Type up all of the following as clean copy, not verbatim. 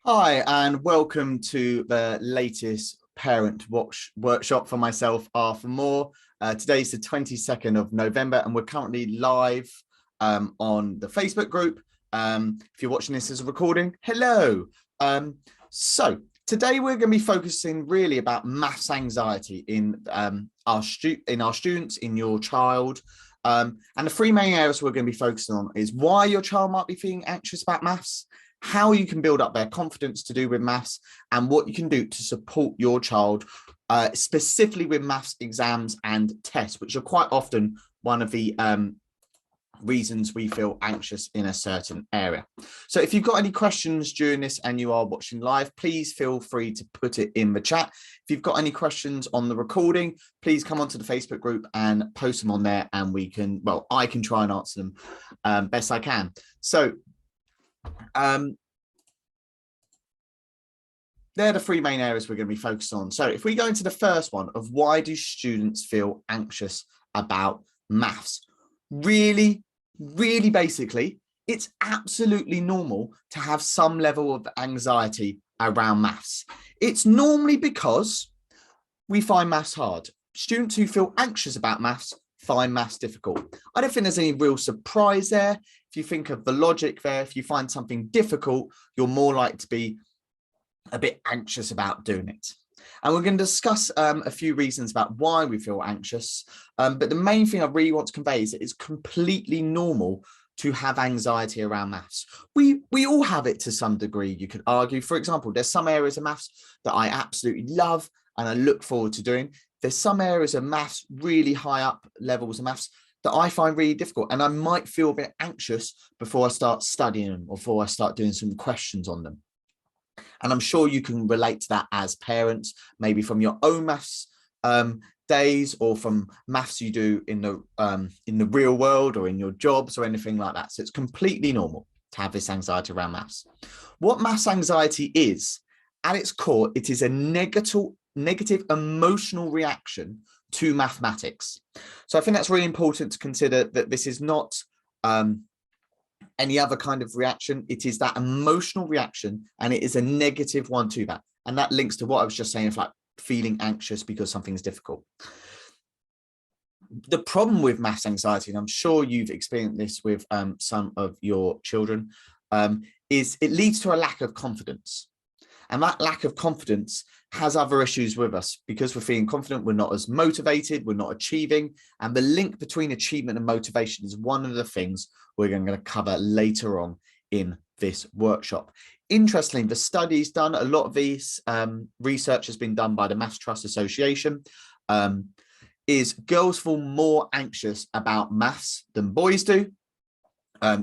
Hi, and welcome to the latest parent workshop for myself, for more. Today's the 22nd of November, and we're currently live on the Facebook group. If you're watching this as a recording, hello. So today we're going to be focusing really about maths anxiety in our students, in your child. And the three main areas we're going to be focusing on is why your child might be feeling anxious about maths, how you can build up their confidence to do with maths, and what you can do to support your child, specifically with maths exams and tests, which are quite often one of the reasons we feel anxious in a certain area. So if you've got any questions during this and you are watching live, please feel free to put it in the chat. If you've got any questions on the recording, please come onto the Facebook group and post them on there, and we can, well, I can try and answer them best I can. So they're the three main areas we're going to be focused on. So if we go into the first one of why do students feel anxious about maths, really basically, it's absolutely normal to have some level of anxiety around maths. It's normally because we find maths hard. Students who feel anxious about maths find maths difficult. I don't think there's any real surprise there. If you think of the logic there, if you find something difficult, you're more likely to be a bit anxious about doing it. And we're going to discuss a few reasons about why we feel anxious. But the main thing I really want to convey is that it's completely normal to have anxiety around maths. We all have it to some degree, you could argue. For example, there's some areas of maths that I absolutely love and I look forward to doing. There's some areas of maths, really high up levels of maths, that I find really difficult, and I might feel a bit anxious before I start studying them or before I start doing some questions on them. And I'm sure you can relate to that as parents, maybe from your own maths days or from maths you do in the real world or in your jobs or anything like that. So it's completely normal to have this anxiety around maths. What maths anxiety is, at its core, it is a negative emotional reaction to mathematics. So I think that's really important to consider, that this is not any other kind of reaction. It is that emotional reaction, and it is a negative one to that. And that links to what I was just saying of like feeling anxious because something's difficult. The problem with maths anxiety, and I'm sure you've experienced this with some of your children, is it leads to a lack of confidence. And that lack of confidence has other issues with us, because we're feeling confident, we're not as motivated, we're not achieving. And the link between achievement and motivation is one of the things we're going to cover later on in this workshop. Interestingly, the studies done, a lot of these research has been done by the Maths Trust Association, is girls feel more anxious about maths than boys do.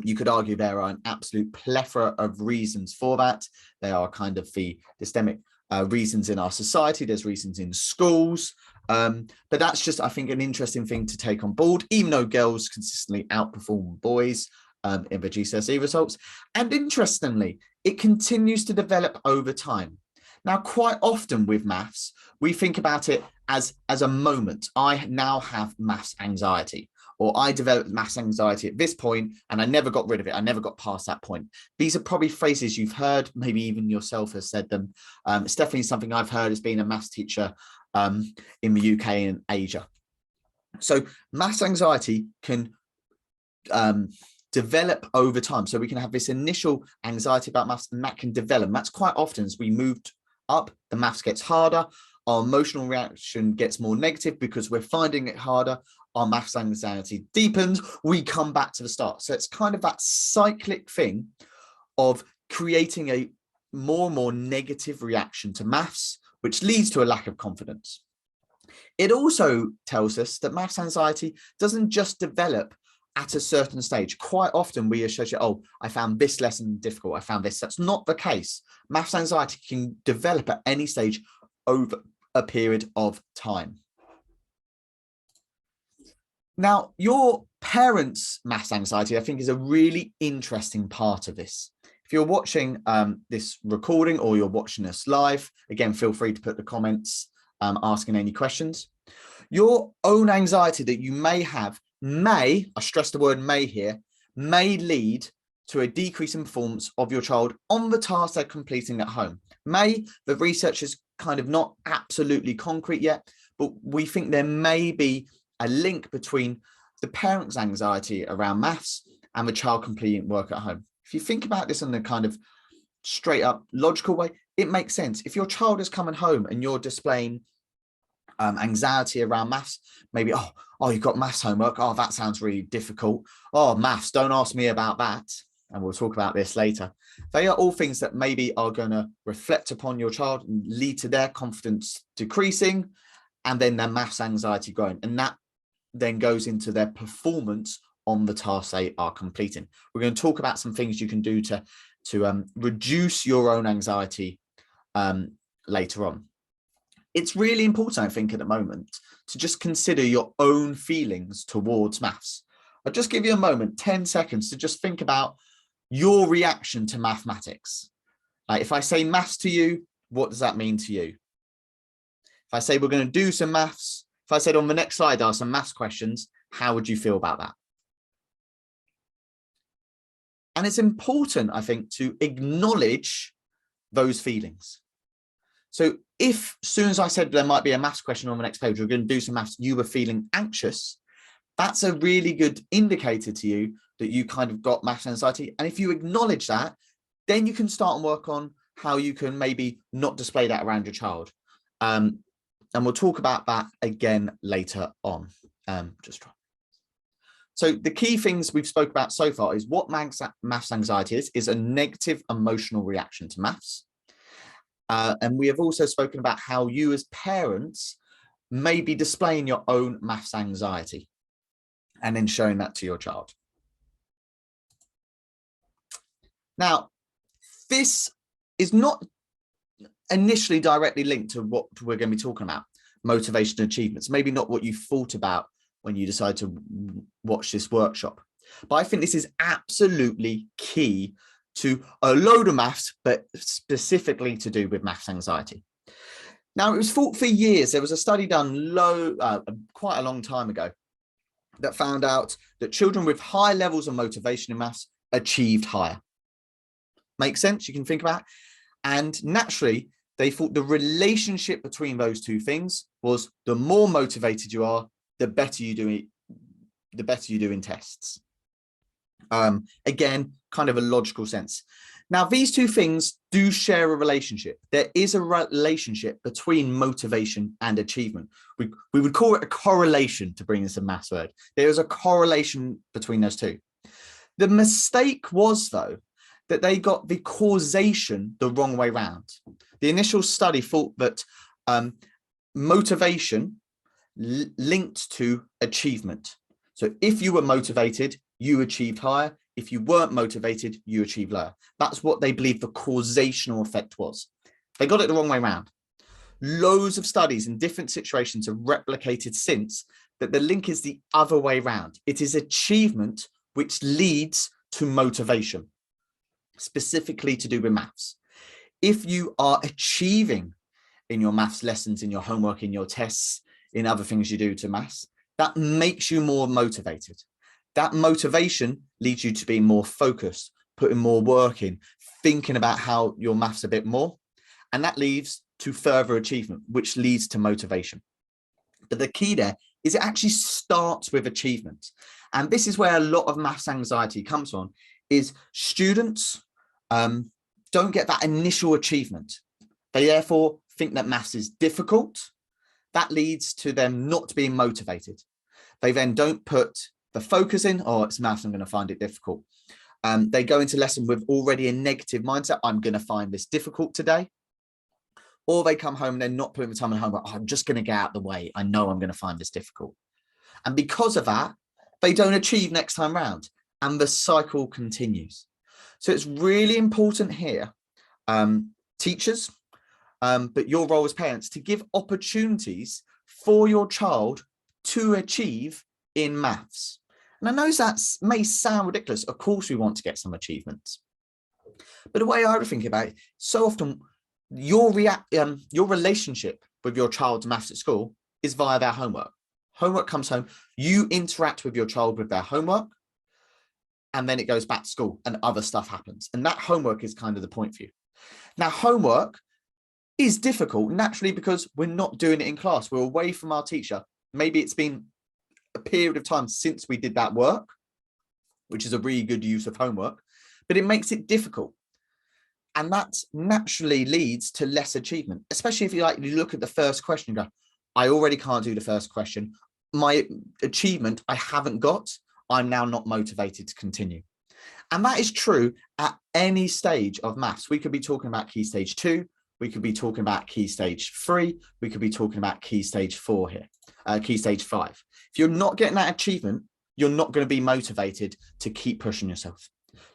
You could argue there are an absolute plethora of reasons for that. They are kind of the systemic reasons in our society. There's reasons in schools. But that's just, I think, an interesting thing to take on board, even though girls consistently outperform boys in the GCSE results. And interestingly, it continues to develop over time. Now, quite often with maths, we think about it as a moment. I now have maths anxiety, or I developed maths anxiety at this point and I never got rid of it. I never got past that point. These are probably phrases you've heard, maybe even yourself has said them. It's definitely something I've heard as being a maths teacher in the UK and Asia. So maths anxiety can develop over time. So we can have this initial anxiety about maths, and that can develop. That's quite often as we move up, the maths gets harder, our emotional reaction gets more negative because we're finding it harder, our maths anxiety deepens, we come back to the start. So it's kind of that cyclic thing of creating a more and more negative reaction to maths, which leads to a lack of confidence. It also tells us that maths anxiety doesn't just develop at a certain stage. Quite often we associate, oh, I found this lesson difficult, I found this. That's not the case. Maths anxiety can develop at any stage over a period of time. Now, your parents' maths anxiety, I think, is a really interesting part of this. If you're watching this recording or you're watching us live, again, feel free to put the comments asking any questions. Your own anxiety that you may have may, I stress the word may here, may lead to a decrease in performance of your child on the task they're completing at home. The research is kind of not absolutely concrete yet, but we think there may be a link between the parent's anxiety around maths and the child completing work at home. If you think about this in a kind of straight up logical way, it makes sense. If your child is coming home and you're displaying anxiety around maths, maybe, oh, you've got maths homework. Oh, that sounds really difficult. Oh, maths, don't ask me about that. And we'll talk about this later. They are all things that maybe are going to reflect upon your child and lead to their confidence decreasing and then their maths anxiety growing. And that then goes into their performance on the tasks they are completing. We're going to talk about some things you can do to reduce your own anxiety later on. It's really important, I think, at the moment to just consider your own feelings towards maths. I'll just give you a moment, 10 seconds, to just think about your reaction to mathematics. Like if I say maths to you, what does that mean to you? If I say we're going to do some maths, if I said on the next slide are some maths questions, how would you feel about that? And it's important, I think, to acknowledge those feelings. So if as soon as I said there might be a maths question on the next page, we're going to do some maths, you were feeling anxious, that's a really good indicator to you that you kind of got maths anxiety. And if you acknowledge that, then you can start and work on how you can maybe not display that around your child. And we'll talk about that again later on. So the key things we've spoke about so far is what maths anxiety is a negative emotional reaction to maths. And we have also spoken about how you as parents may be displaying your own maths anxiety and then showing that to your child. Now, this is not initially directly linked to what we're going to be talking about, motivation and achievements, maybe not what you thought about when you decide to watch this workshop. But I think this is absolutely key to a load of maths, but specifically to do with maths anxiety. Now, it was thought for years, there was a study done quite a long time ago that found out that children with high levels of motivation in maths achieved higher. Makes sense? You can think about it. And naturally, they thought the relationship between those two things was the more motivated you are, the better you do in tests. Again, kind of a logical sense. Now, these two things do share a relationship. There is a relationship between motivation and achievement. We would call it a correlation, to bring this a maths word. There is a correlation between those two. The mistake was, though, that they got the causation the wrong way round. The initial study thought that motivation linked to achievement. So if you were motivated, you achieved higher. If you weren't motivated, you achieved lower. That's what they believed the causational effect was. They got it the wrong way around. Loads of studies in different situations have replicated since that the link is the other way around. It is achievement which leads to motivation, specifically to do with maths. If you are achieving in your maths lessons, in your homework, in your tests, in other things you do to maths, that makes you more motivated. That motivation leads you to be more focused, putting more work in, thinking about how your maths a bit more. And that leads to further achievement, which leads to motivation. But the key there is it actually starts with achievement. And this is where a lot of maths anxiety comes from, is students don't get that initial achievement. They therefore think that maths is difficult. That leads to them not being motivated. They then don't put the focus in, oh, it's maths, I'm going to find it difficult. They go into lesson with already a negative mindset. I'm going to find this difficult today. Or they come home and they're not putting the time at home. Oh, I'm just going to get out of the way. I know I'm going to find this difficult. And because of that, they don't achieve next time round. And the cycle continues. So it's really important here, teachers, but your role as parents, to give opportunities for your child to achieve in maths. And I know that may sound ridiculous. Of course, we want to get some achievements. But the way I would think about it, so often your relationship with your child's maths at school is via their homework. Homework comes home, you interact with your child with their homework, and then it goes back to school and other stuff happens. And that homework is kind of the point for you. Now, homework is difficult naturally because we're not doing it in class. We're away from our teacher. Maybe it's been a period of time since we did that work, which is a really good use of homework, but it makes it difficult. And that naturally leads to less achievement, especially if you look at the first question and go, I already can't do the first question. My achievement, I haven't got. I'm now not motivated to continue. And that is true at any stage of maths. We could be talking about key stage 2. We could be talking about key stage 3. We could be talking about key stage 4 here, key stage 5. If you're not getting that achievement, you're not going to be motivated to keep pushing yourself.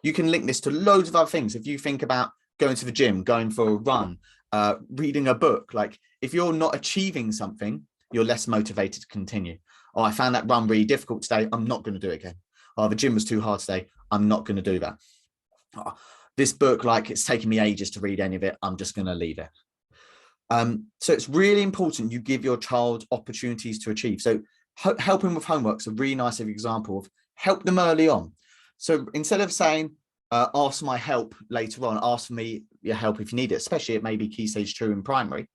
You can link this to loads of other things. If you think about going to the gym, going for a run, reading a book, like if you're not achieving something, you're less motivated to continue. Oh, I found that run really difficult today. I'm not going to do it again. Oh, the gym was too hard today. I'm not going to do that. Oh, this book, like it's taken me ages to read any of it. I'm just going to leave it. So it's really important you give your child opportunities to achieve. So helping with homework is a really nice example of help them early on. So instead of saying, ask my help later on, ask for me your help if you need it, especially at maybe key stage 2 in primary,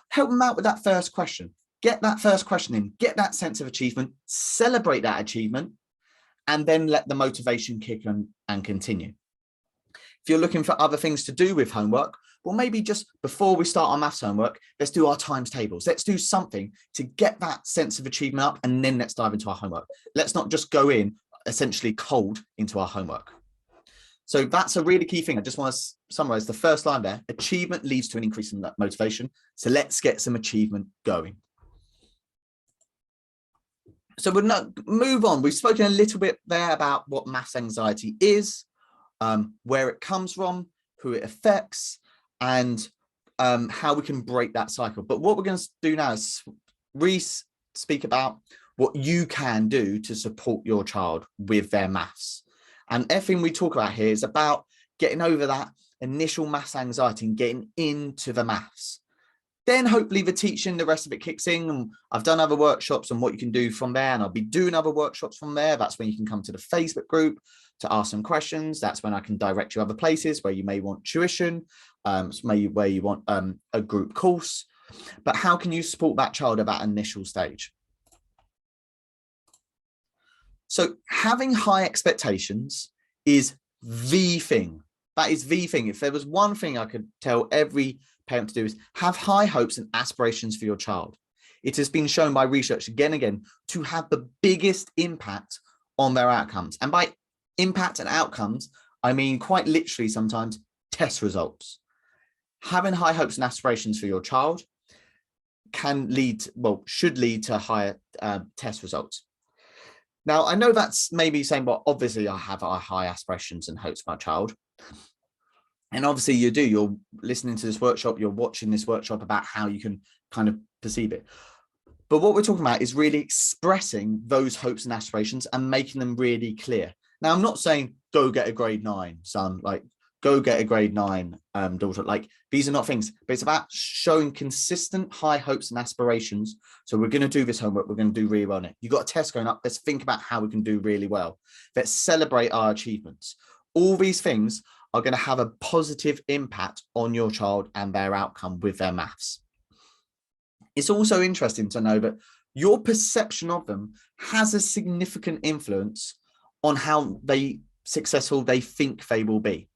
help them out with that first question. Get that first question in, get that sense of achievement, celebrate that achievement, and then let the motivation kick in and continue. If you're looking for other things to do with homework, well, maybe just before we start our maths homework, let's do our times tables. Let's do something to get that sense of achievement up, and then let's dive into our homework. Let's not just go in essentially cold into our homework. So that's a really key thing. I just want to summarize the first line there. Achievement leads to an increase in that motivation. So let's get some achievement going. So we'll not move on. We've spoken a little bit there about what maths anxiety is, where it comes from, who it affects, and how we can break that cycle. But what we're going to do now is speak about what you can do to support your child with their maths. And everything we talk about here is about getting over that initial maths anxiety and getting into the maths. Then hopefully the teaching, the rest of it kicks in. And I've done other workshops on what you can do from there, and I'll be doing other workshops from there. That's when you can come to the Facebook group to ask some questions. That's when I can direct you other places where you may want tuition, maybe where you want a group course. But how can you support that child at that initial stage? So having high expectations is the thing. That is the thing. If there was one thing I could tell every parent to do is have high hopes and aspirations for your child. It has been shown by research again and again to have the biggest impact on their outcomes. And by impact and outcomes, I mean quite literally sometimes test results. Having high hopes and aspirations for your child can lead, well, should lead to higher test results. Now, I know that's maybe saying, well, obviously I have high aspirations and hopes for my child. And obviously you do, you're listening to this workshop, you're watching this workshop about how you can kind of perceive it. But what we're talking about is really expressing those hopes and aspirations and making them really clear. Now, I'm not saying go get a grade 9, son, like go get a grade 9, daughter. Like these are not things, but it's about showing consistent high hopes and aspirations. So we're going to do this homework. We're going to do really well on it. You've got a test going up. Let's think about how we can do really well. Let's celebrate our achievements. All these things are going to have a positive impact on your child and their outcome with their maths. It's also interesting to know that your perception of them has a significant influence on how successful they think they will be.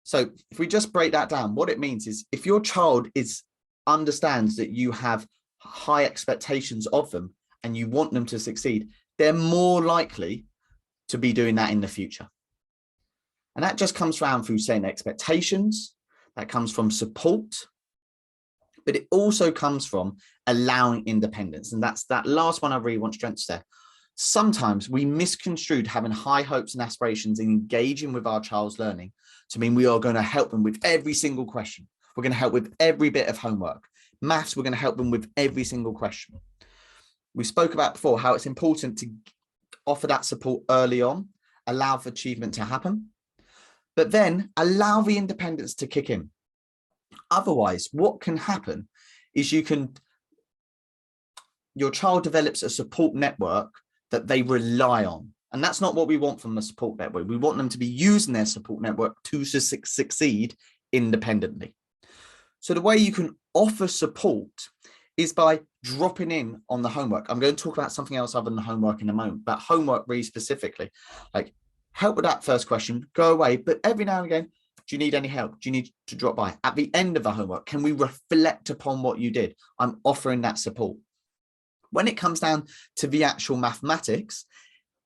So if we just break that down, what it means is if your child understands that you have high expectations of them and you want them to succeed, they're more likely to be doing that in the future. And that just comes around through setting expectations, that comes from support, but it also comes from allowing independence. And that's that last one I really want to stress there. Sometimes we misconstrued having high hopes and aspirations and engaging with our child's learning to mean we are going to help them with every single question. We're going to help with every bit of homework. Maths, we're going to help them with every single question. We spoke about before how it's important to offer that support early on, allow for achievement to happen, but then allow the independence to kick in. Otherwise, what can happen is your child develops a support network that they rely on. And that's not what we want from a support network. We want them to be using their support network to succeed independently. So the way you can offer support is by dropping in on the homework. I'm going to talk about something else other than homework in a moment, but homework really specifically, like help with that first question, go away. But every now and again, do you need any help? Do you need to drop by? At the end of the homework, can we reflect upon what you did? I'm offering that support. When it comes down to the actual mathematics,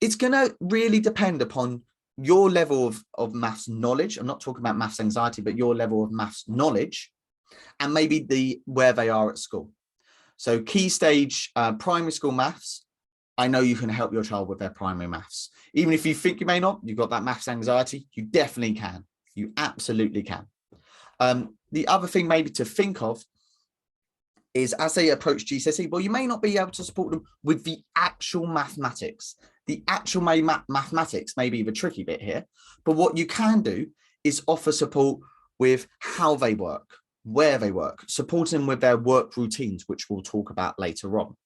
it's going to really depend upon your level of maths knowledge. I'm not talking about maths anxiety, but your level of maths knowledge and maybe where they are at school. So key stage primary school maths, I know you can help your child with their primary maths. Even if you think you may not, you've got that maths anxiety, you definitely can. You absolutely can. The other thing maybe to think of is as they approach GCSE, well, you may not be able to support them with the actual mathematics. The actual mathematics may be the tricky bit here, but what you can do is offer support with how they work, where they work, supporting them with their work routines, which we'll talk about later on.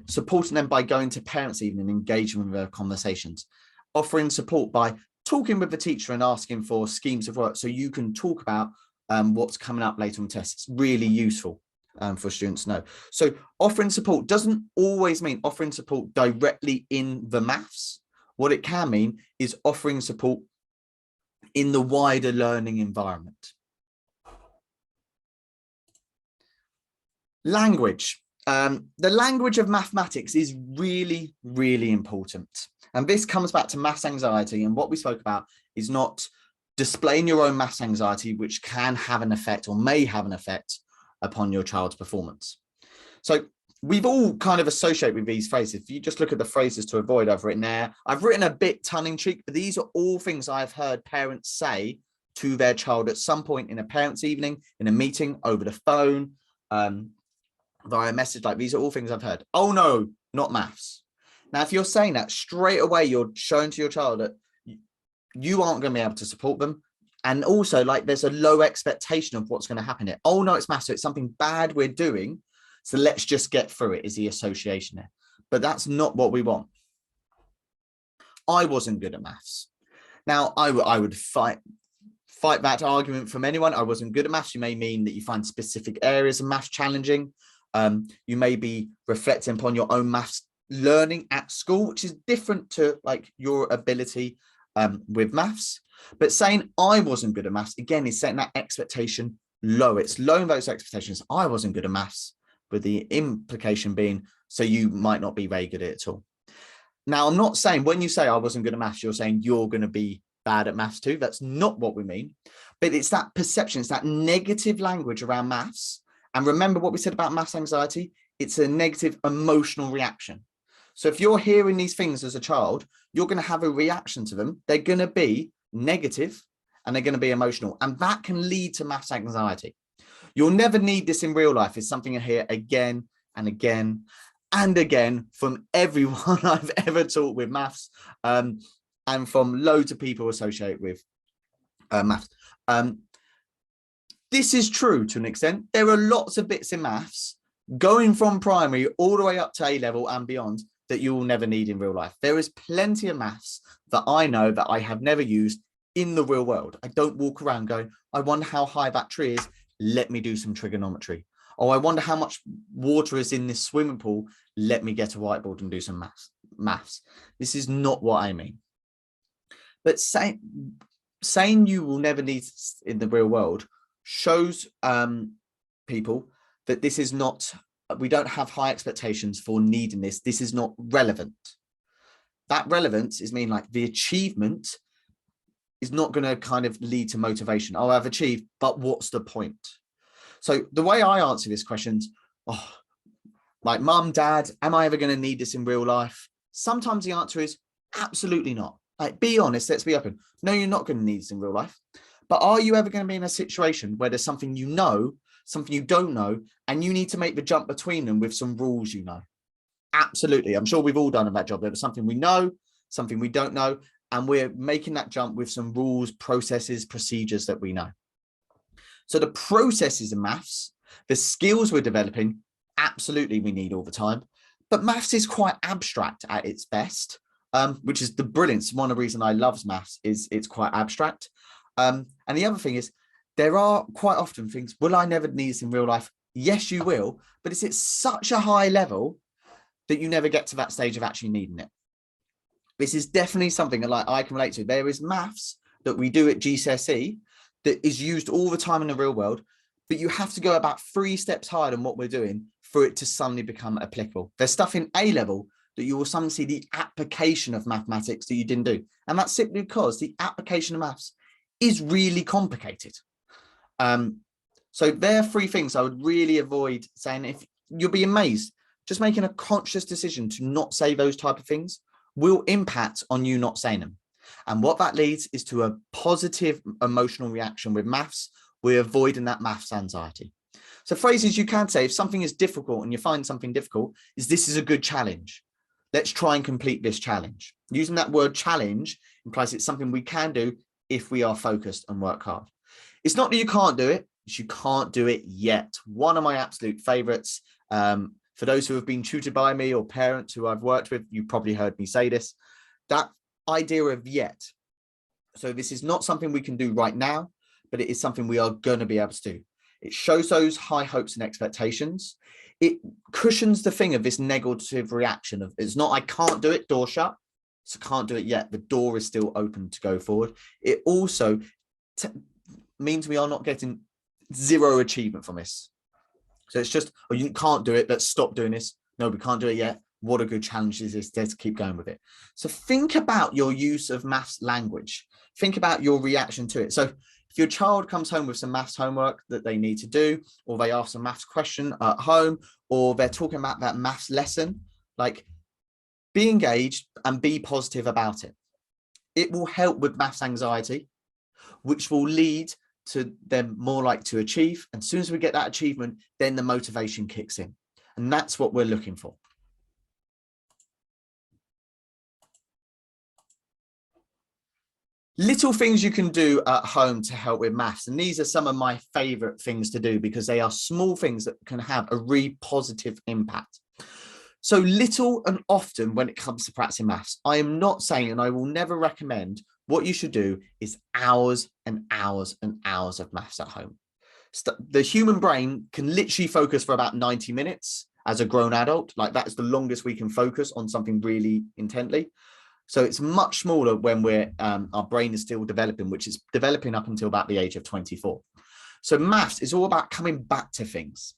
Supporting them by going to parents' evening and engaging with their conversations, offering support by talking with the teacher and asking for schemes of work so you can talk about what's coming up later on tests. It's really useful for students to know. So offering support doesn't always mean offering support directly in the maths. What it can mean is offering support in the wider learning environment. Language. The language of mathematics is really, really important. And this comes back to maths anxiety. And what we spoke about is not displaying your own maths anxiety, which can have an effect or may have an effect upon your child's performance. So we've all kind of associated with these phrases. If you just look at the phrases to avoid, I've written there. I've written a bit tongue-in-cheek, but these are all things I've heard parents say to their child at some point in a parents' evening, in a meeting, over the phone, via message. Like, these are all things I've heard. Oh no, not maths. Now, if you're saying that straight away, you're showing to your child that you aren't going to be able to support them. And also, like, there's a low expectation of what's going to happen here. Oh no, it's maths, so it's something bad we're doing. So let's just get through it, is the association there. But that's not what we want. I wasn't good at maths. Now, I would fight that argument from anyone. I wasn't good at maths. You may mean that you find specific areas of maths challenging. You may be reflecting upon your own maths learning at school, which is different to like your ability with maths. But saying I wasn't good at maths, again, is setting that expectation low. It's lowering those expectations. I wasn't good at maths, with the implication being, so you might not be very good at it at all. Now, I'm not saying when you say I wasn't good at maths, you're saying you're going to be bad at maths too. That's not what we mean. But it's that perception, it's that negative language around maths. And remember what we said about maths anxiety, it's a negative emotional reaction. So if you're hearing these things as a child, you're going to have a reaction to them. They're going to be negative and they're going to be emotional. And that can lead to maths anxiety. You'll never need this in real life. It's something I hear again and again and again from everyone I've ever taught with maths, and from loads of people associated with maths. This is true to an extent. There are lots of bits in maths going from primary all the way up to A-level and beyond that you will never need in real life. There is plenty of maths that I know that I have never used in the real world. I don't walk around going, I wonder how high that tree is. Let me do some trigonometry. Oh, I wonder how much water is in this swimming pool. Let me get a whiteboard and do some maths. This is not what I mean. But saying you will never need in the real world shows people that this is not, we don't have high expectations for needing this. This is not relevant. That relevance is mean like the achievement is not going to kind of lead to motivation. Oh, I've achieved, but what's the point? So the way I answer this question is, oh, like, mum, dad, am I ever going to need this in real life? Sometimes the answer is absolutely not. Like, be honest, let's be open. No, you're not going to need this in real life. But are you ever going to be in a situation where there's something you know, something you don't know, and you need to make the jump between them with some rules you know? Absolutely. I'm sure we've all done that job. There was something we know, something we don't know, and we're making that jump with some rules, processes, procedures that we know. So the processes in maths, the skills we're developing, absolutely we need all the time. But maths is quite abstract at its best. which is the brilliance. One of the reasons I love maths is it's quite abstract. And the other thing is there are quite often things, will I never need this in real life? Yes, you will, but it's at such a high level that you never get to that stage of actually needing it. This is definitely something that like I can relate to. There is maths that we do at GCSE that is used all the time in the real world, but you have to go about 3 steps higher than what we're doing for it to suddenly become applicable. There's stuff in A level that you will suddenly see the application of mathematics that you didn't do. And that's simply because the application of maths is really complicated. So there are 3 things I would really avoid saying. If you'll be amazed, just making a conscious decision to not say those type of things will impact on you not saying them. And what that leads is to a positive emotional reaction with maths. We're avoiding that maths anxiety. So phrases you can say if something is difficult and you find something difficult is this is a good challenge. Let's try and complete this challenge. Using that word challenge implies it's something we can do if we are focused and work hard. It's not that you can't do it, it's you can't do it yet. One of my absolute favorites. For those who have been tutored by me or parents who I've worked with, you probably heard me say this, that idea of yet. So this is not something we can do right now, but it is something we are going to be able to do. It shows those high hopes and expectations. It cushions the thing of this negative reaction of it's not I can't do it, door shut. So can't do it yet. The door is still open to go forward. It also means we are not getting 0 achievement from this. So it's just, oh, you can't do it. Let's stop doing this. No, we can't do it yet. What a good challenge is this? Let's keep going with it. So think about your use of maths language. Think about your reaction to it. So if your child comes home with some maths homework that they need to do, or they ask a maths question at home, or they're talking about that maths lesson, like be engaged and be positive about it. It will help with maths anxiety, which will lead to them more likely to achieve. And as soon as we get that achievement, then the motivation kicks in. And that's what we're looking for. Little things you can do at home to help with maths. And these are some of my favorite things to do because they are small things that can have a really positive impact. So little and often when it comes to practicing maths, I am not saying, and I will never recommend, what you should do is hours and hours and hours of maths at home. The human brain can literally focus for about 90 minutes as a grown adult. Like that's the longest we can focus on something really intently. So it's much smaller when we're our brain is still developing, which is developing up until about the age of 24. So maths is all about coming back to things.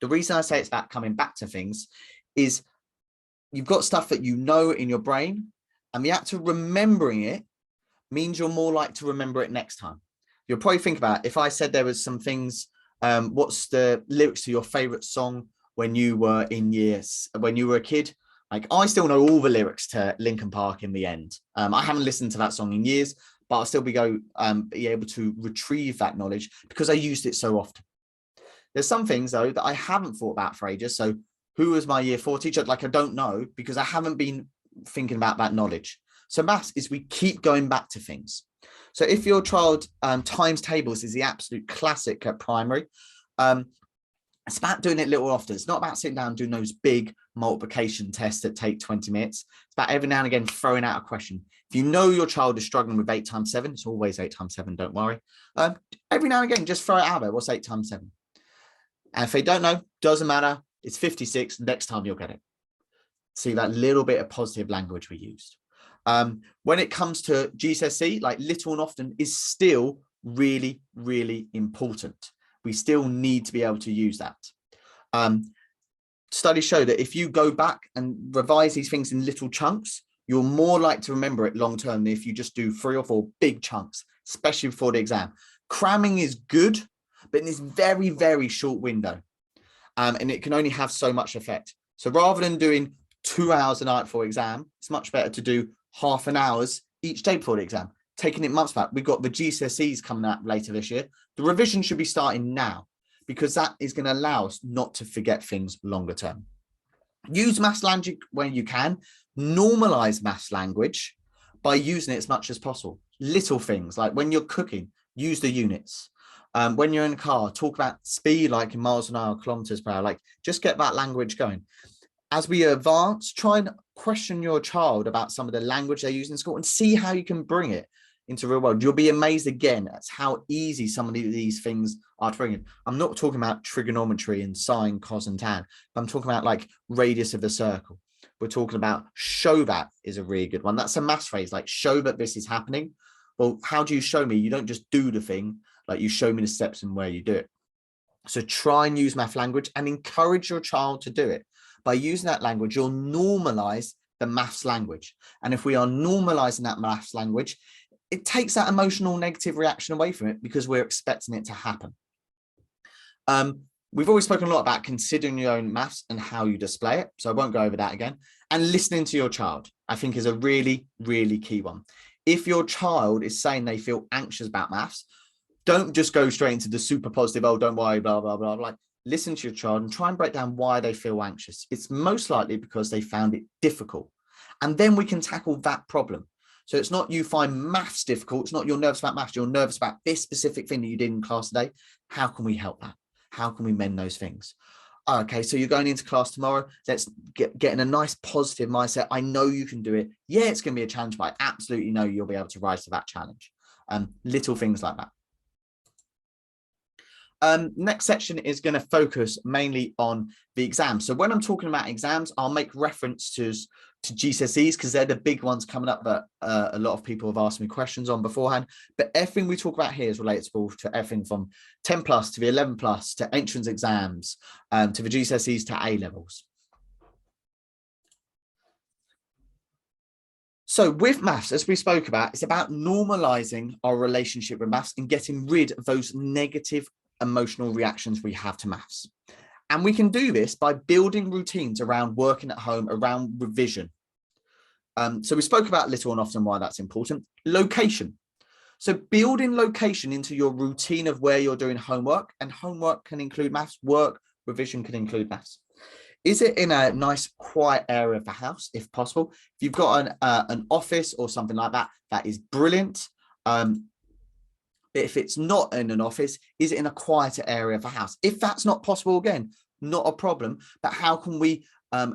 The reason I say it's about coming back to things is you've got stuff that you know in your brain, and the act of remembering it means you're more likely to remember it next time. You'll probably think about if I said there was some things, what's the lyrics to your favorite song when you were when you were a kid? Like I still know all the lyrics to Linkin Park in the end. I haven't listened to that song in years, but I'll still be able to retrieve that knowledge because I used it so often. There's some things though that I haven't thought about for ages. So who was my year 4 teacher? Like I don't know because I haven't been thinking about that knowledge. So maths is we keep going back to things. So if your child times tables is the absolute classic at primary, it's about doing it little often. It's not about sitting down and doing those big multiplication tests that take 20 minutes. It's about every now and again throwing out a question. If you know your child is struggling with 8 times 7, it's always 8 times 7, don't worry. Every now and again, just throw it out there. What's 8 times 7? And if they don't know, doesn't matter. It's 56. Next time you'll get it. See that little bit of positive language we used. When it comes to GCSE, like little and often is still really, really important. We still need to be able to use that. Studies show that if you go back and revise these things in little chunks, you're more likely to remember it long term than if you just do 3 or 4 big chunks, especially before the exam. Cramming is good, but in this very, very short window. And it can only have so much effect. So rather than doing 2 hours a night for exam, it's much better to do half an hour each day before the exam, taking it months back. We've got the GCSEs coming out later this year. The revision should be starting now because that is going to allow us not to forget things longer term. Use maths language when you can. Normalize maths language by using it as much as possible. Little things like when you're cooking, use the units. When you're in a car, talk about speed like in miles an hour, kilometers per hour, like just get that language going. As we advance, try and question your child about some of the language they use in school and see how you can bring it into the real world. You'll be amazed again at how easy some of these things are to bring in. I'm not talking about trigonometry and sine, cos, and tan. I'm talking about like radius of a circle. We're talking about show that is a really good one. That's a maths phrase, like show that this is happening. Well, how do you show me? You don't just do the thing, like you show me the steps and where you do it. So try and use math language and encourage your child to do it. By using that language, you'll normalize the maths language. And if we are normalizing that maths language, it takes that emotional negative reaction away from it because we're expecting it to happen. We've always spoken a lot about considering your own maths and how you display it. So I won't go over that again. And listening to your child, I think, is a really, really key one. If your child is saying they feel anxious about maths, don't just go straight into the super positive, oh, don't worry, blah, blah, blah. Like, listen to your child and try and break down why they feel anxious. It's most likely because they found it difficult. And then we can tackle that problem. So it's not you find maths difficult. It's not you're nervous about maths. You're nervous about this specific thing that you did in class today. How can we help that? How can we mend those things? Okay, so you're going into class tomorrow. Let's get in a nice positive mindset. I know you can do it. Yeah, it's going to be a challenge, but I absolutely know you'll be able to rise to that challenge. Little things like that. Next section is going to focus mainly on the exams. So when I'm talking about exams, I'll make reference to GCSEs because they're the big ones coming up that a lot of people have asked me questions on beforehand. But everything we talk about here is relatable to everything from 10 plus to the 11 plus to entrance exams, to the GCSEs to A levels. So with maths, as we spoke about, it's about normalizing our relationship with maths and getting rid of those negative emotional reactions we have to maths. And we can do this by building routines around working at home, around revision. So we spoke about little and often why that's important. Location. So building location into your routine of where you're doing homework, and homework can include maths, work, revision can include maths. Is it in a nice quiet area of the house, if possible? If you've got an office or something like that, that is brilliant. If it's not in an office, is it in a quieter area of the house? If that's not possible, again, not a problem, but how can we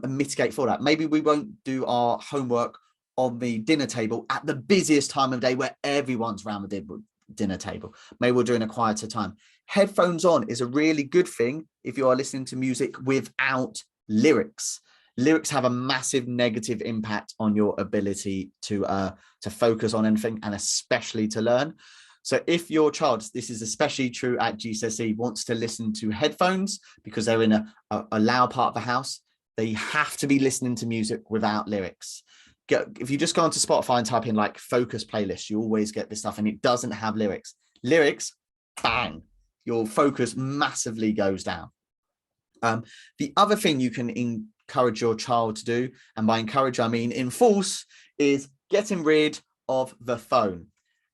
mitigate for that? Maybe we won't do our homework on the dinner table at the busiest time of day where everyone's around the dinner table. Maybe we'll do it in a quieter time. Headphones on is a really good thing if you are listening to music without lyrics. Lyrics have a massive negative impact on your ability to focus on anything and especially to learn. So if your child, this is especially true at GCSE, wants to listen to headphones because they're in a loud part of the house, they have to be listening to music without lyrics. If you just go onto Spotify and type in like focus playlist, you always get this stuff and it doesn't have lyrics. Lyrics, bang, your focus massively goes down. The other thing you can encourage your child to do, and by encourage, I mean enforce, is getting rid of the phone.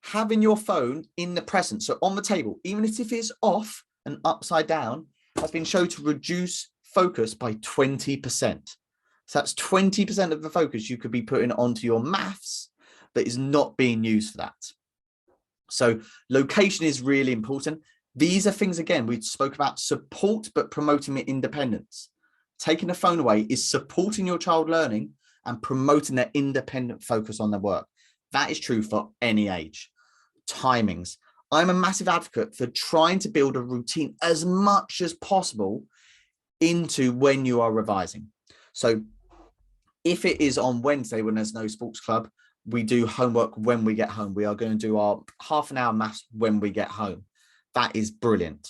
Having your phone in the present, so on the table, even if it's off and upside down, has been shown to reduce focus by 20%. So that's 20% of the focus you could be putting onto your maths that is not being used for that. So location is really important. These are things, again, we spoke about support, but promoting their independence. Taking the phone away is supporting your child learning and promoting their independent focus on their work. That is true for any age. Timings. I'm a massive advocate for trying to build a routine as much as possible into when you are revising. So if it is on Wednesday when there's no sports club, we do homework when we get home. We are going to do our half an hour maths when we get home. That is brilliant.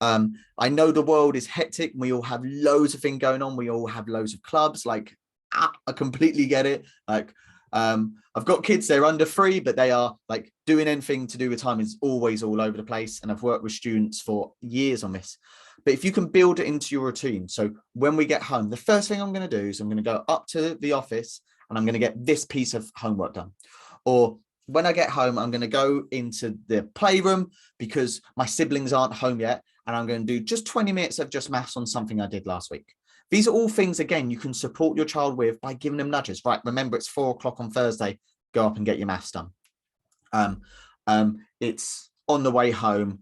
I know the world is hectic. We all have loads of things going on. We all have loads of clubs. Like, I completely get it. Like, I've got kids, they're under 3, but they are like doing anything to do with time is always all over the place. And I've worked with students for years on this. But if you can build it into your routine. So when we get home, the first thing I'm going to do is I'm going to go up to the office and I'm going to get this piece of homework done. Or when I get home, I'm going to go into the playroom because my siblings aren't home yet. And I'm going to do just 20 minutes of just maths on something I did last week. These are all things, again, you can support your child with by giving them nudges. Right, remember, it's 4 o'clock on Thursday. Go up and get your maths done. It's on the way home.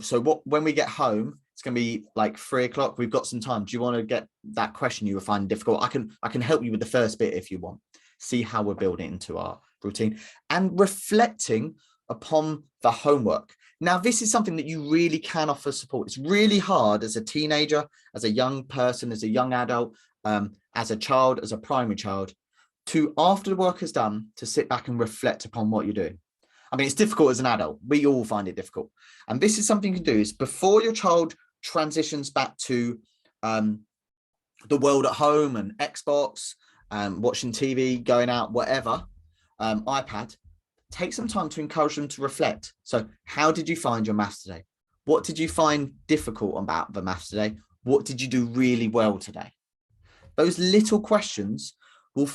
So when we get home, It's going to be like 3 o'clock. We've got some time. Do you want to get that question you were finding difficult? I can help you with the first bit if you want. See how we're building it into our routine and reflecting upon the homework. Now, this is something that you really can offer support. It's really hard as a teenager, as a young person, as a young adult, as a child, as a primary child, to, after the work is done, to sit back and reflect upon what you're doing. I mean, it's difficult as an adult. We all find it difficult. And this is something you can do is before your child transitions back to the world at home and Xbox, watching TV, going out, whatever, iPad, take some time to encourage them to reflect. So how did you find your maths today? What did you find difficult about the maths today? What did you do really well today? Those little questions will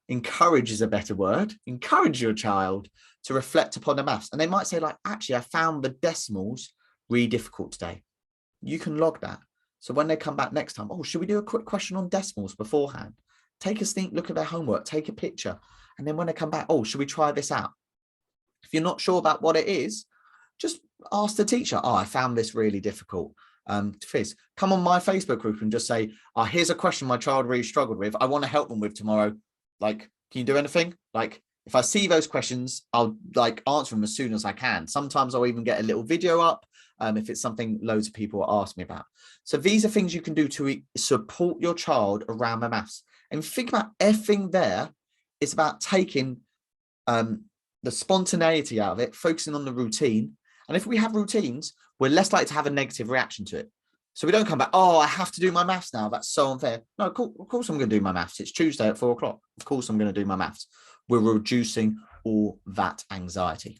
encourage is a better word, encourage your child to reflect upon the maths. And they might say like, actually, I found the decimals really difficult today. You can log that. So when they come back next time, oh, should we do a quick question on decimals beforehand? Take a sneak look at their homework, take a picture. And then when they come back, oh, should we try this out? If you're not sure about what it is, just ask the teacher. Oh, I found this really difficult. Fizz, come on my Facebook group and just say, oh, here's a question my child really struggled with. I want to help them with tomorrow. Like, can you do anything? Like, if I see those questions, I'll like answer them as soon as I can. Sometimes I'll even get a little video up if it's something loads of people ask me about. So these are things you can do to support your child around the maths. And think about everything there. It's about taking the spontaneity out of it, focusing on the routine. And if we have routines, we're less likely to have a negative reaction to it. So we don't come back, oh, I have to do my maths now. That's so unfair. No, of course I'm going to do my maths. It's Tuesday at 4 o'clock. Of course I'm going to do my maths. We're reducing all that anxiety.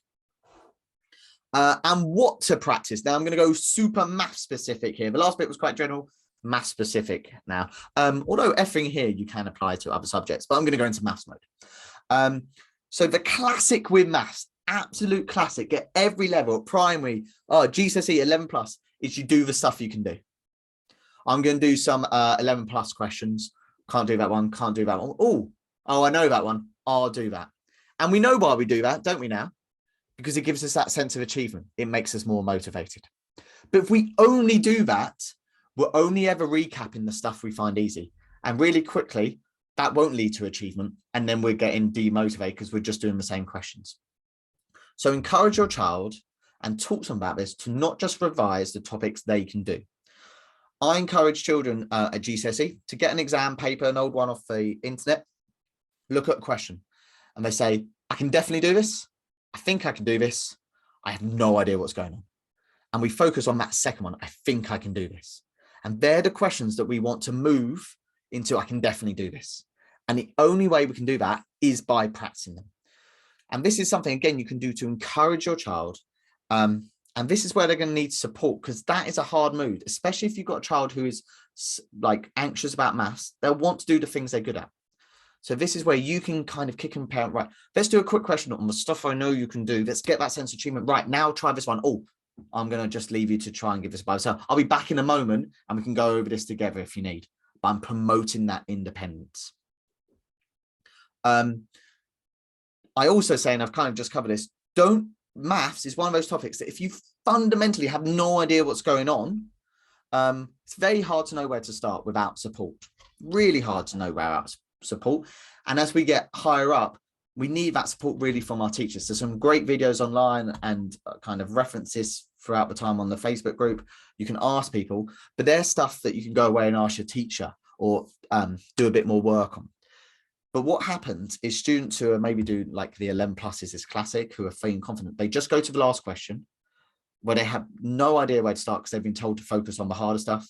And what to practice. Now I'm going to go super math specific here. The last bit was quite general, math specific now. Although everything here you can apply to other subjects, but I'm going to go into maths mode. So the classic with maths, absolute classic at every level, primary, GCSE 11 plus, is you do the stuff you can do. I'm going to do some 11 plus questions. Can't do that one. Can't do that one. Oh, I know that one. I'll do that. And we know why we do that, don't we now? Because it gives us that sense of achievement. It makes us more motivated. But if we only do that, we're only ever recapping the stuff we find easy. And really quickly, that won't lead to achievement. And then we're getting demotivated because we're just doing the same questions. So encourage your child and talk to them about this to not just revise the topics they can do. I encourage children at GCSE to get an exam paper, an old one off the internet, look at a question, and they say, I can definitely do this. I think I can do this. I have no idea what's going on. And we focus on that second one. I think I can do this. And they're the questions that we want to move into, I can definitely do this. And the only way we can do that is by practicing them. And this is something, again, you can do to encourage your child. And this is where they're going to need support, because that is a hard mood, especially if you've got a child who is like anxious about maths. They'll want to do the things they're good at. So this is where you can kind of kick and parent, right, let's do a quick question on the stuff I know you can do. Let's get that sense of achievement. Right, now try this one. Oh, I'm going to just leave you to try and give this by yourself. I'll be back in a moment and we can go over this together if you need. But I'm promoting that independence. I also say, and I've kind of just covered this, maths is one of those topics that if you fundamentally have no idea what's going on, it's very hard to know where to start without support. Really hard to know without support. And as we get higher up, we need that support really from our teachers. There's some great videos online and kind of references throughout the time on the Facebook group. You can ask people, but there's stuff that you can go away and ask your teacher or do a bit more work on. But what happens is students who are maybe doing like the 11 pluses is classic, who are feeling confident, they just go to the last question where they have no idea where to start because they've been told to focus on the harder stuff.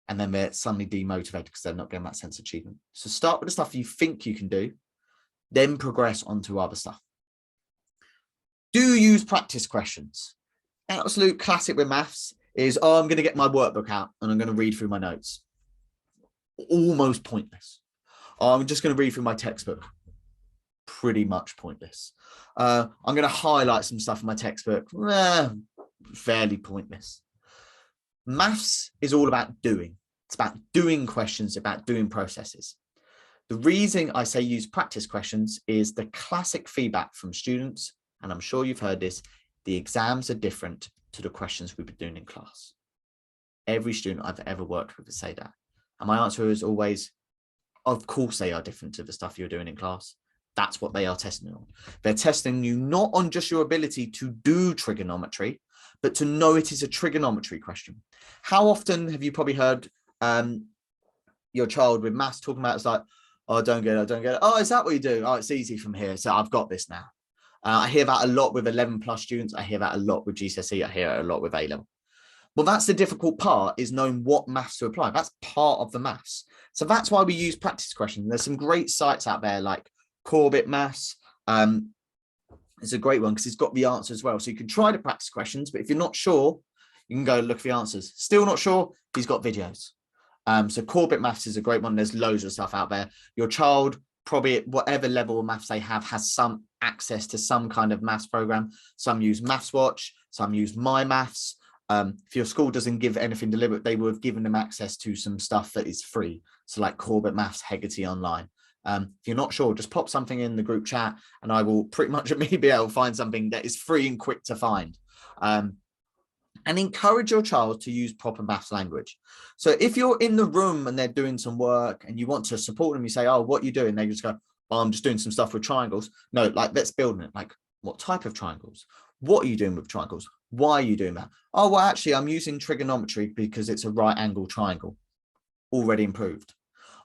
And then they're suddenly demotivated because they're not getting that sense of achievement. So start with the stuff you think you can do, then progress onto other stuff. Do use practice questions. Absolute classic with maths is, oh, I'm going to get my workbook out and I'm going to read through my notes. Almost pointless. Oh, I'm just going to read through my textbook. Pretty much pointless. I'm going to highlight some stuff in my textbook. Fairly pointless. Maths is all about doing. It's about doing questions, about doing processes. The reason I say use practice questions is the classic feedback from students, and I'm sure you've heard this, the exams are different to the questions we've been doing in class. every student I've ever worked with would say that. And my answer is always, of course they are different to the stuff you're doing in class. That's what they are testing on. They're testing you not on just your ability to do trigonometry, but to know it is a trigonometry question. How often have you probably heard your child with maths talking about, it's like, oh, I don't get it, I don't get it. Oh, is that what you do? Oh, it's easy from here. So I've got this now. I hear that a lot with 11 plus students. I hear that a lot with GCSE. I hear it a lot with A-level. Well, that's the difficult part, is knowing what maths to apply. That's part of the maths. So that's why we use practice questions. There's some great sites out there like Corbett Maths. It's a great one because it's got the answer as well. So you can try the practice questions, but if you're not sure, you can go look for the answers. Still not sure, he's got videos. So Corbett Maths is a great one. There's loads of stuff out there. Your child, probably at whatever level of maths they have, has some access to some kind of maths program. Some use MathsWatch, some use My Maths. If your school doesn't give anything deliberate, they will have given them access to some stuff that is free. So like Corbett Maths, Hegarty Online. If you're not sure, just pop something in the group chat and I will pretty much immediately be able to find something that is free and quick to find. And encourage your child to use proper maths language. So if you're in the room and they're doing some work and you want to support them, you say, oh, what are you doing? They just go, oh, I'm just doing some stuff with triangles. No, like, let's build it. Like, what type of triangles? What are you doing with triangles? Why are you doing that? Oh, well, actually, I'm using trigonometry because it's a right angle triangle. Already improved.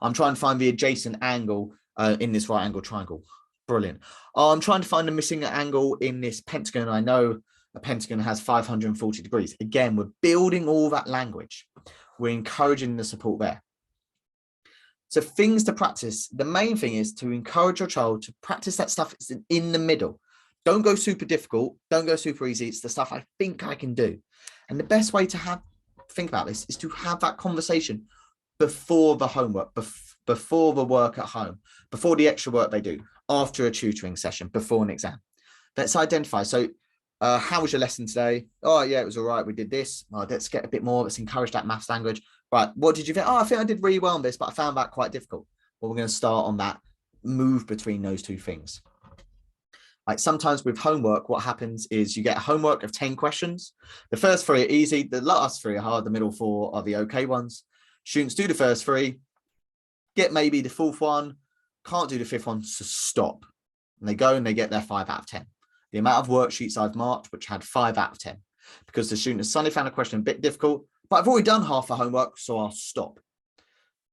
I'm trying to find the adjacent angle in this right angle triangle. Brilliant. Oh, I'm trying to find the missing angle in this pentagon. I know a pentagon has 540 degrees. Again, we're building all that language. We're encouraging the support there. So things to practice. The main thing is to encourage your child to practice that stuff in the middle. Don't go super difficult. Don't go super easy. It's the stuff I think I can do. And the best way to think about this is to have that conversation before the homework, before the work at home, before the extra work they do, after a tutoring session, before an exam. Let's identify. So how was your lesson today? Oh, yeah, it was all right. We did this. Oh, let's get a bit more. Let's encourage that maths language. Right. What did you think? Oh, I think I did really well on this, but I found that quite difficult. Well, we're going to start on that move between those two things. Like sometimes with homework, what happens is you get a homework of 10 questions. The first 3 are easy. The last 3 are hard. The middle 4 are the okay ones. Students do the first 3, get maybe the 4th one, can't do the 5th one, so stop. And they go and they get their 5 out of 10. The amount of worksheets I've marked, which had 5 out of 10, because the student has suddenly found a question a bit difficult, but I've already done half the homework, so I'll stop.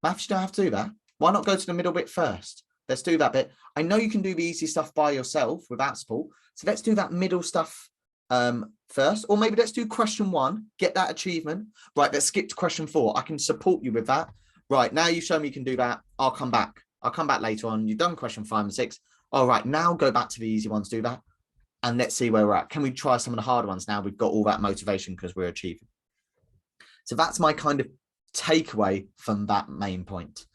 Maths, you don't have to do that. Why not go to the middle bit first? Let's do that bit. I know you can do the easy stuff by yourself without support, so let's do that middle stuff first, or maybe let's do question 1, get that achievement. Right, let's skip to question 4. I can support you with that. Right, now you've shown me you can do that. I'll come back later on. You've done question 5 and 6. All right, now go back to the easy ones, do that. And let's see where we're at. Can we try some of the harder ones now? We've got all that motivation because we're achieving. So that's my kind of takeaway from that main point.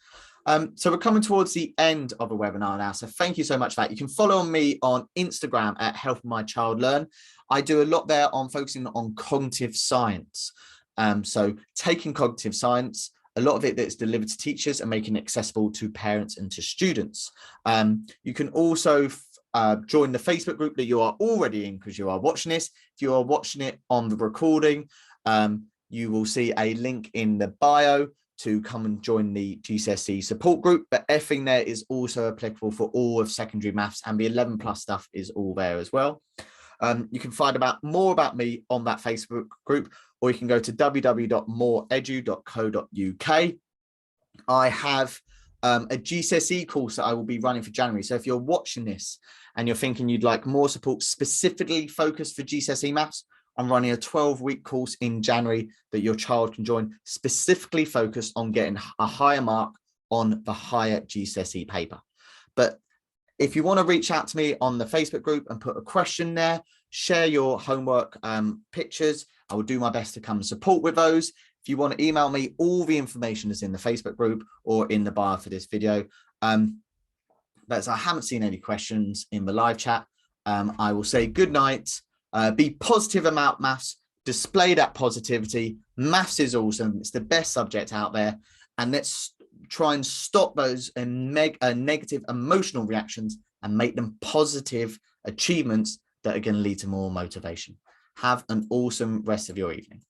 So we're coming towards the end of the webinar now. So thank you so much for that. You can follow me on Instagram at Help My Child Learn. I do a lot there on focusing on cognitive science. So taking cognitive science, a lot of it that's delivered to teachers and making it accessible to parents and to students. You can also join the Facebook group that you are already in because you are watching this. If you are watching it on the recording, you will see a link in the bio to come and join the GCSE support group, but everything there is also applicable for all of secondary maths, and the 11 plus stuff is all there as well. You can find more about me on that Facebook group, or you can go to www.moreedu.co.uk. I have a GCSE course that I will be running for January. So if you're watching this and you're thinking you'd like more support specifically focused for GCSE maths, I'm running a 12-week course in January that your child can join, specifically focused on getting a higher mark on the higher GCSE paper. But if you want to reach out to me on the Facebook group and put a question there, share your homework pictures, I will do my best to come and support with those. If you want to email me, all the information is in the Facebook group or in the bio for this video. But I haven't seen any questions in the live chat. I will say good night. Be positive about maths, display that positivity. Maths is awesome. It's the best subject out there. And let's try and stop those negative emotional reactions and make them positive achievements that are going to lead to more motivation. Have an awesome rest of your evening.